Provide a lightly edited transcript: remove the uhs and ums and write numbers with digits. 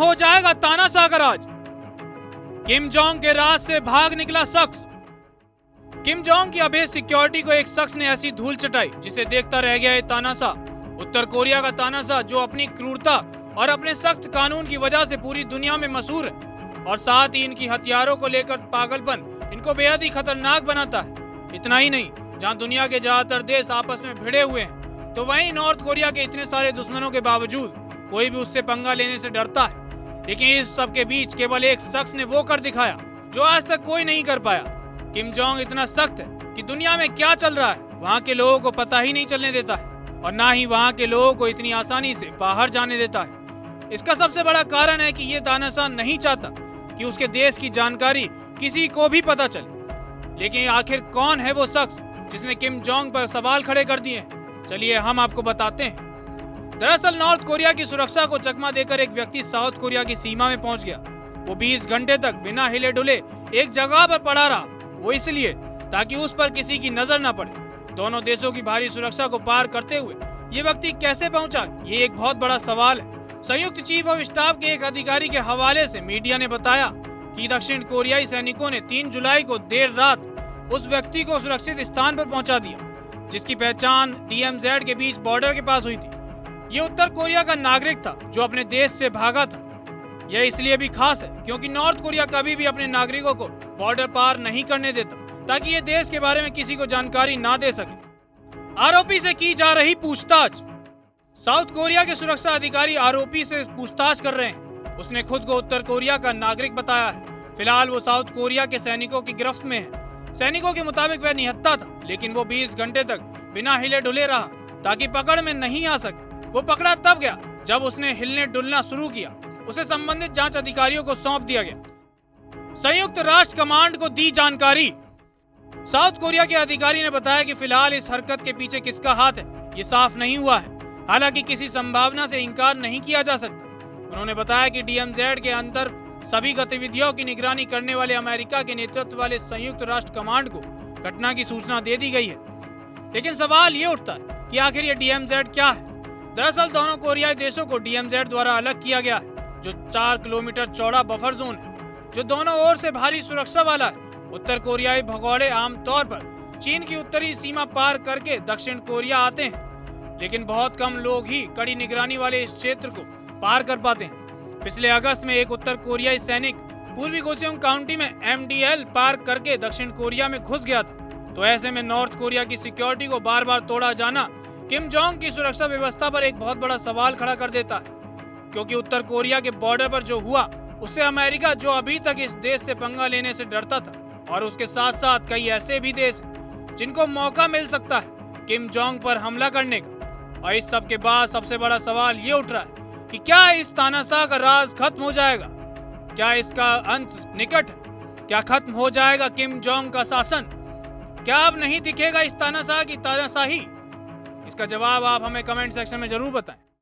हो जाएगा तानाशाह का राज। किम जोंग के राज से भाग निकला शख्स। किम जोंग की अभेद सिक्योरिटी को एक शख्स ने ऐसी धूल चटाई जिसे देखता रह गया ये तानाशाह। उत्तर कोरिया का तानाशाह जो अपनी क्रूरता और अपने सख्त कानून की वजह से पूरी दुनिया में मशहूर है, और साथ ही इनकी हथियारों को लेकर पागलपन इनको बेहद ही खतरनाक बनाता है। इतना ही नहीं, जहां दुनिया के ज्यादातर देश आपस में भिड़े हुए हैं, तो वहीं नॉर्थ कोरिया के इतने सारे दुश्मनों के बावजूद कोई भी उससे पंगा लेने से डरता है। लेकिन इस सब के बीच केवल एक शख्स ने वो कर दिखाया जो आज तक कोई नहीं कर पाया। किम जोंग इतना सख्त है कि दुनिया में क्या चल रहा है वहाँ के लोगों को पता ही नहीं चलने देता है, और ना ही वहाँ के लोगों को इतनी आसानी से बाहर जाने देता है। इसका सबसे बड़ा कारण है कि ये तानाशाह नहीं चाहता कि उसके देश की जानकारी किसी को भी पता चले। लेकिन आखिर कौन है वो शख्स जिसने किम जोंग पर सवाल खड़े कर दिए हैं? चलिए हम आपको बताते हैं। दरअसल नॉर्थ कोरिया की सुरक्षा को चकमा देकर एक व्यक्ति साउथ कोरिया की सीमा में पहुंच गया। वो 20 घंटे तक बिना हिले डुले एक जगह पर पड़ा रहा, वो इसलिए ताकि उस पर किसी की नजर न पड़े। दोनों देशों की भारी सुरक्षा को पार करते हुए ये व्यक्ति कैसे पहुंचा, ये एक बहुत बड़ा सवाल है। संयुक्त चीफ ऑफ स्टाफ के एक अधिकारी के हवाले से मीडिया ने बताया कि दक्षिण कोरियाई सैनिकों ने 3 जुलाई को देर रात उस व्यक्ति को सुरक्षित स्थान पर पहुंचा दिया, जिसकी पहचान DMZ के बीच बॉर्डर के पास हुई थी। ये उत्तर कोरिया का नागरिक था जो अपने देश से भागा था। यह इसलिए भी खास है क्योंकि नॉर्थ कोरिया कभी भी अपने नागरिकों को बॉर्डर पार नहीं करने देता, ताकि ये देश के बारे में किसी को जानकारी ना दे सके। आरोपी से की जा रही पूछताछ। साउथ कोरिया के सुरक्षा अधिकारी आरोपी से पूछताछ कर रहे हैं। उसने खुद को उत्तर कोरिया का नागरिक बताया है। फिलहाल वो साउथ कोरिया के सैनिकों की गिरफ्त में है। सैनिकों के मुताबिक वह निहत्था था, लेकिन वो 20 घंटे तक बिना हिले डुले रहा ताकि पकड़ में नहीं आ सके। वो पकड़ा तब गया जब उसने हिलने डुलना शुरू किया। उसे संबंधित जांच अधिकारियों को सौंप दिया गया। संयुक्त राष्ट्र कमांड को दी जानकारी। साउथ कोरिया के अधिकारी ने बताया कि फिलहाल इस हरकत के पीछे किसका हाथ है ये साफ नहीं हुआ है। हालांकि किसी संभावना से इनकार नहीं किया जा सकता। उन्होंने बताया कि DMZ के अंदर सभी गतिविधियों की निगरानी करने वाले अमेरिका के नेतृत्व वाले संयुक्त राष्ट्र कमांड को घटना की सूचना दे दी गई है। लेकिन सवाल ये उठता है कि आखिर ये DMZ क्या है? दरअसल दोनों कोरियाई देशों को DMZ द्वारा अलग किया गया है, जो 4 किलोमीटर चौड़ा बफर जोन है, जो दोनों ओर से भारी सुरक्षा वाला है। उत्तर कोरियाई भगोड़े आमतौर पर चीन की उत्तरी सीमा पार करके दक्षिण कोरिया आते हैं, लेकिन बहुत कम लोग ही कड़ी निगरानी वाले इस क्षेत्र को पार कर पाते हैं। पिछले अगस्त में एक उत्तर कोरियाई सैनिक पूर्वी गोसियोंग काउंटी में MDL पार करके दक्षिण कोरिया में घुस गया था। तो ऐसे में नॉर्थ कोरिया की सिक्योरिटी को बार बार तोड़ा जाना किम जोंग की सुरक्षा व्यवस्था पर एक बहुत बड़ा सवाल खड़ा कर देता है, क्योंकि उत्तर कोरिया के बॉर्डर पर जो हुआ उससे अमेरिका, जो अभी तक इस देश से पंगा लेने से डरता था, और उसके साथ साथ कई ऐसे भी देश हैं जिनको मौका मिल सकता है किम जोंग पर हमला करने का। और इस सब के बाद सबसे बड़ा सवाल ये उठ रहा है कि क्या इस तानाशाह का राज खत्म हो जाएगा? क्या इसका अंत निकट है? क्या खत्म हो जाएगा किम जोंग का शासन? क्या अब नहीं दिखेगा इस तानाशाह की तानाशाही? इसका जवाब आप हमें कमेंट सेक्शन में जरूर बताएं।